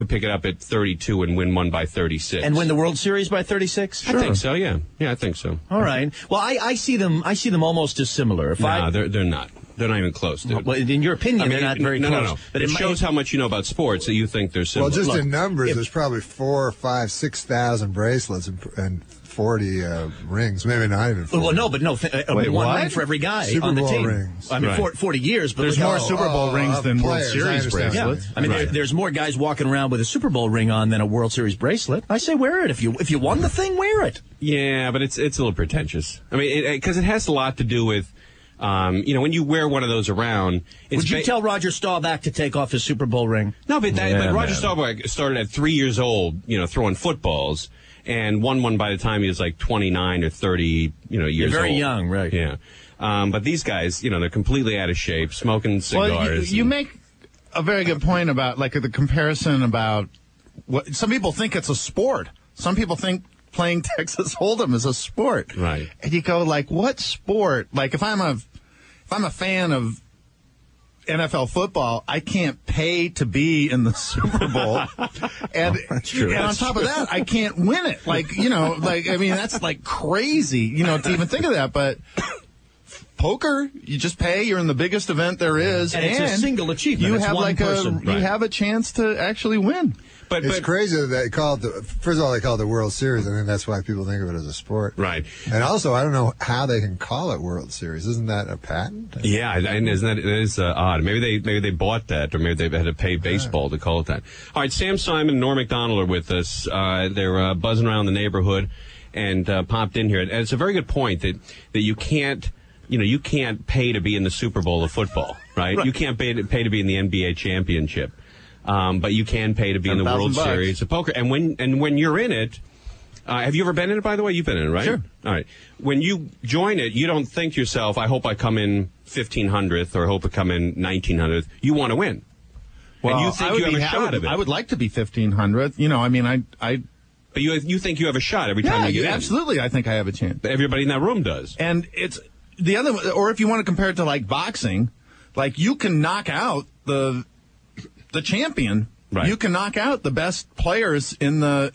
pick it up at 32 and win one by 36. And win the World Series by 36? Sure. I think so, yeah. Yeah, I think so. All right. Well, I see them themalmost as similar. They're not. They're not even close, dude. Well, in your opinion, they're not very close. No. But it shows how much you know about sports that you think they're similar. Well, just in numbers, there's probably 4,000, 5,000, 6,000 bracelets and 40 rings, maybe not even 40. Well, no, but one ring for every guy Super on the Bowl team. Rings. I mean, 40 years, but there's more Super Bowl rings than World Series bracelets. Yeah. I mean, there's more guys walking around with a Super Bowl ring on than a World Series bracelet. I say wear it. If you won the thing, wear it. Yeah, but it's a little pretentious. I mean, because it has a lot to do with, when you wear one of those around. Would you tell Roger Staubach to take off his Super Bowl ring? No, but Roger Staubach started at 3 years old, throwing footballs. And won one by the time he was like 29 or 30, years old. You're very young, right? Yeah. But these guys, they're completely out of shape, smoking cigars. Well, you make a very good point about, like, the comparison about what some people think it's a sport. Some people think playing Texas Hold'em is a sport. Right. And you go, like, what sport? Like, if I'm a fan of NFL football, I can't pay to be in the Super Bowl. And, that's true. And on top of that, I can't win it. That's like crazy, to even think of that. But poker, you just pay, you're in the biggest event there is. And it's a single achievement. You it's have one person. You have a chance to actually win. But it's crazy that they call it first of all, they call it the World Series, and then that's why people think of it as a sport. Right. And also, I don't know how they can call it World Series. Isn't that a patent? Yeah, and it is odd. Maybe they bought that, or maybe they had to pay baseball to call it that. All right, Sam Simon and Norm Macdonald are with us. They're buzzing around the neighborhood and popped in here. And it's a very good point that you can't. You can't pay to be in the Super Bowl of football, right? You can't pay to be in the NBA championship. But you can pay to be in the World Series of Poker. And when you're in it, have you ever been in it, by the way? You've been in it, right? Sure. All right. When you join it, you don't think to yourself, I hope I come in 1,500th or I hope I come in 1,900th. You want to win. Well, and you think you have a shot of it. I would like to be 1,500th. But you think you have a shot every time you get in. Absolutely, I think I have a chance. Everybody in that room does. And it's the other, or if you want to compare it to like boxing, like you can knock out the champion. Right. You can knock out the best players in the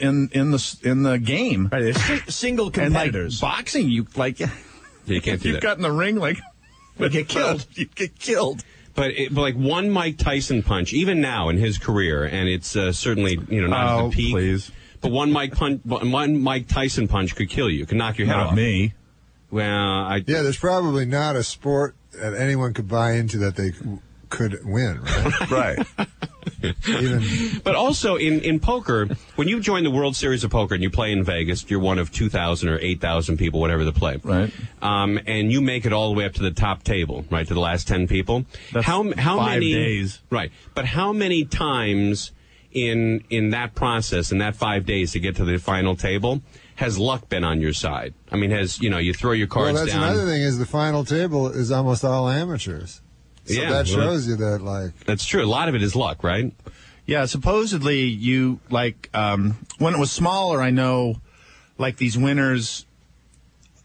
game. Right, there's single competitors. And like boxing, you can't do that. You've got in the ring, you get killed. You get killed. But like one Mike Tyson punch, even now in his career, and it's certainly not at the peak. Please. But one Mike Tyson punch could kill you, could knock your head off. Not me. Well, there's probably not a sport that anyone could buy into that they could win, right? Right. But also in poker, when you join the World Series of Poker and you play in Vegas, you're one of 2,000 or 8,000 people, whatever the play. Right. And you make it all the way up to the top table, right, to the last 10 people. That's how 5 many days. Right. But how many times in that process, in that 5 days to get to the final table, has luck been on your side? I mean, you throw your cards down. Well, that's another thing is the final table is almost all amateurs. So that shows you that, like... That's true. A lot of it is luck, right? Yeah, supposedly you, when it was smaller, I know, like these winners...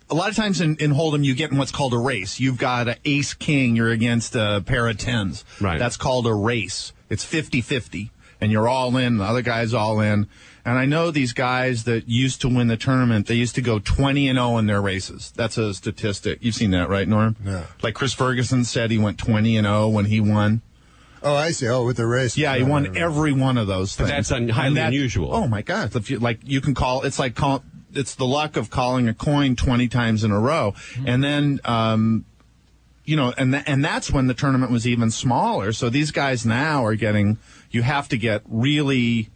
A lot of times in Hold'em, you get in what's called a race. You've got an ace-king, you're against a pair of tens. Right. That's called a race. It's 50-50, and you're all in, the other guy's all in. And I know these guys that used to win the tournament, they used to go 20-0 in their races. That's a statistic. You've seen that, right, Norm? Yeah. Like Chris Ferguson said he went 20-0 when he won. Oh, I see. Oh, with the race. Yeah, he won every one of those things. But that's highly unusual. Oh, my God. If you can call, it's the luck of calling a coin 20 times in a row. And then, and that's when the tournament was even smaller. So these guys now are you have to get really...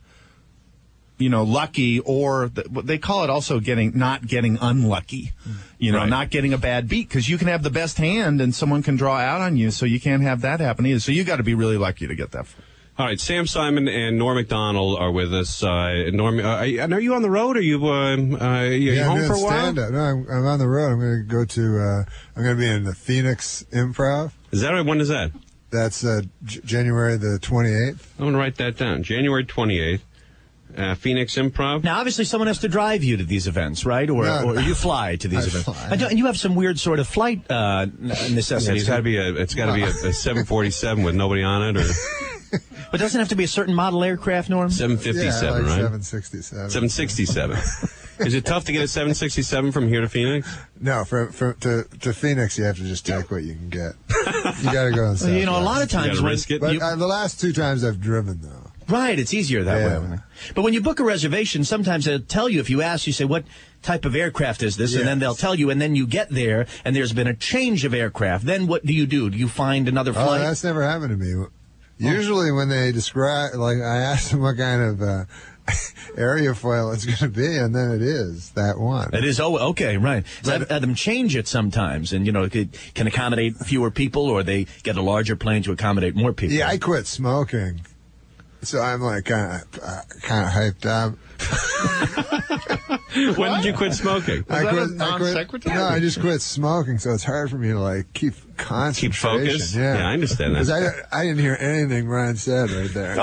lucky, or they call it also not getting unlucky, right. Not getting a bad beat, because you can have the best hand and someone can draw out on you, so you can't have that happen either. So you got to be really lucky to get that. All right, Sam Simon and Norm Macdonald are with us. Norm, are you on the road? Are you home for a while? Stand-up. No, I'm on the road. I'm going to go to. I'm going to be in the Phoenix Improv. Is that right? When is that? That's January the 28th. I'm going to write that down. January 28th. Phoenix Improv. Now, obviously, someone has to drive you to these events, right? Or you fly to these events. And you have some weird sort of flight necessities. Yeah, it's got to be a 747 with nobody on it, or. But doesn't it have to be a certain model aircraft, Norm? 757, yeah, like right? 767. 767. Is it tough to get a 767 from here to Phoenix? No, to Phoenix, you have to just take what you can get. You got to go on Southwest. You know, a lot of You times gotta risk it. But the last 2 times I've driven, though. Right, it's easier that Yeah. way. But when you book a reservation, sometimes they'll tell you, if you ask, you say, what type of aircraft is this? And then they'll tell you, and then you get there, and there's been a change of aircraft. Then what do? Do you find another Oh, flight? that's never happened to me. Usually when they describe, like, I ask them what kind of airfoil it's going to be, and then it is that one. It is, okay, right. So I've had them change it sometimes, and, it can accommodate fewer people, or they get a larger plane to accommodate more people. Yeah, I quit smoking, so I'm like kind of hyped up. When did you quit smoking? I that a non-sequitur? No, I just quit smoking, so it's hard for me to like keep concentration. Keep focus? Yeah, I understand that. Because I didn't hear anything Ron said right there.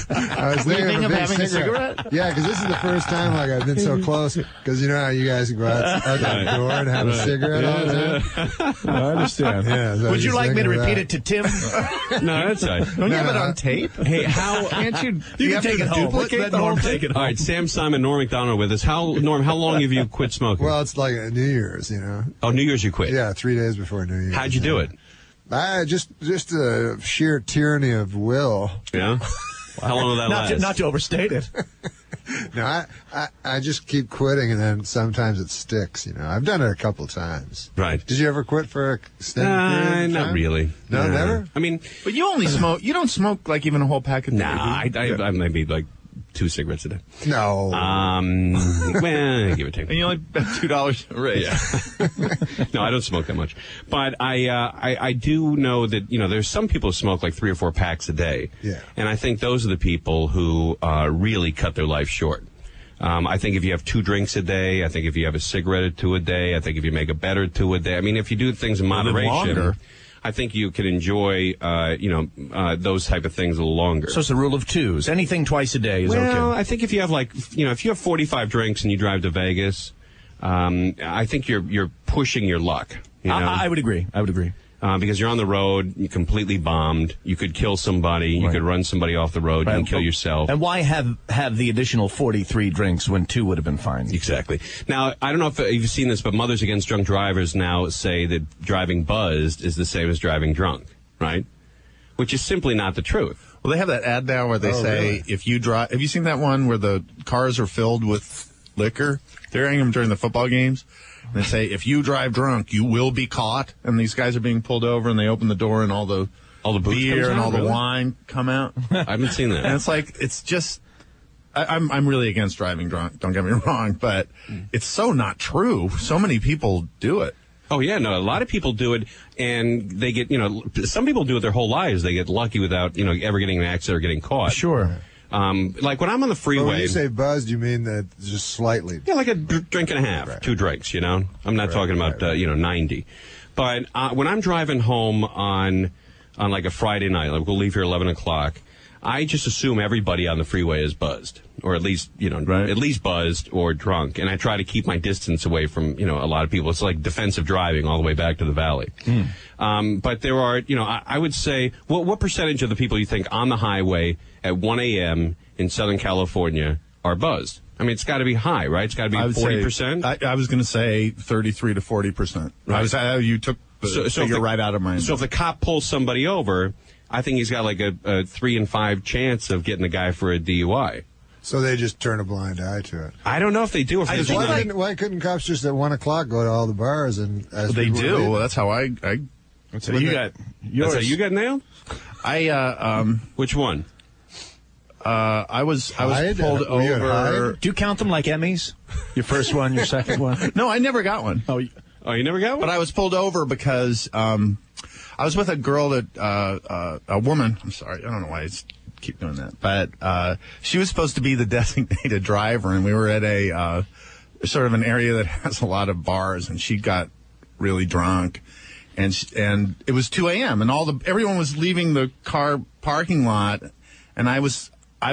I was thinking of a big having a cigarette? Yeah, because this is the first time like I've been so close. Because you know how you guys go out that door and have a cigarette all the time. I understand. Yeah, so Would you like me to repeat it to Tim? No, that's all right. Don't you have it on tape? Hey, how... Can't you? You can have take to it home. duplicate Let the whole Norm thing? take it home. All right, Sam Simon, Norm Macdonald with us. How long have you quit smoking? Well, it's like New Year's, Oh, New Year's you quit. Yeah, 3 days before New Year's. How'd you do it? I just a sheer tyranny of will. Yeah? How long will that last? Not to overstate it. No, I just keep quitting, and then sometimes it sticks. I've done it a couple times. Right. Did you ever quit for a extended period of time? Not really. No, never? I mean, But you only smoke. You don't smoke like even a whole pack a day. nah, I maybe like 2 cigarettes a day. No. Well, give or take. And you only bet $2 a raise. Yeah. No, I don't smoke that much. But I do know that, there's some people who smoke like 3 or 4 packs a day. Yeah. And I think those are the people who really cut their life short. I think if you have 2 drinks a day, I think if you have a cigarette or 2 a day, I think if you make a bet or 2 a day, I mean, if you do things in moderation, longer. I think you can enjoy, those type of things a little longer. So it's the rule of 2s. Anything twice a day is Well, okay. I think if you have if you have 45 drinks and you drive to Vegas, I think you're pushing your luck. I would agree. Because you're on the road, you're completely bombed. You could kill somebody. You Right. could run somebody off the road. You can kill yourself. And why have the additional 43 drinks when 2 would have been fine? Exactly. Now, I don't know if you've seen this, but Mothers Against Drunk Drivers now say that driving buzzed is the same as driving drunk, right? Which is simply not the truth. Well, they have that ad now where they say really? if you drive. Have you seen that one where the cars are filled with liquor? They're airing them during the football games. And they say if you drive drunk, you will be caught. And these guys are being pulled over, and they open the door, and all the booze beer comes and out, all the really? wine come out. I haven't seen that. And it's like, it's just, I'm really against driving drunk, don't get me wrong, but it's so not true. So many people do it. Oh, yeah, no, a lot of people do it, and they get, some people do it their whole lives. They get lucky without, ever getting in an accident or getting caught. Sure. Like when I'm on the But freeway. when you say buzzed, you mean that just slightly. Yeah, like a drink and a half, Right. 2 drinks, I'm not talking about, 90. But when I'm driving home on like a Friday night, like we'll leave here 11 o'clock, I just assume everybody on the freeway is buzzed, or at least, at least buzzed or drunk. And I try to keep my distance away from, a lot of people. It's like defensive driving all the way back to the valley. But there are, I would say, what percentage of the people you think on the highway at 1 a.m. in Southern California are buzzed? I mean, it's got to be high, right? It's got to be 40%. I was going to say 33 to 40%. Right. You took the figure right out of my. So if the cop pulls somebody over, I think he's got like a 3 in 5 chance of getting a guy for a DUI. So they just turn a blind eye to it. I don't know if they do. Why couldn't cops just at 1 o'clock go to all the bars and? They do. Well, that's how I. So you got yours. That's how you got nailed? Which one? I was Hyde? pulled Were you at over. Hyde? Do you count them like Emmys? Your first one, your second one? No, I never got one. Oh, You never got one? But I was pulled over because I was with a girl that a woman. I'm sorry, I don't know why I keep doing that. But she was supposed to be the designated driver, and we were at a sort of an area that has a lot of bars, and she got really drunk. And it was 2 a.m. and everyone was leaving the car parking lot, and I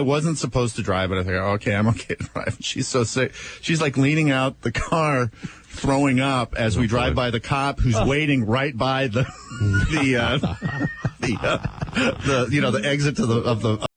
wasn't supposed to drive it. I think, okay, I'm okay to drive. She's so sick. She's like leaning out the car, throwing up as we drive by the cop who's waiting right by the the exit to the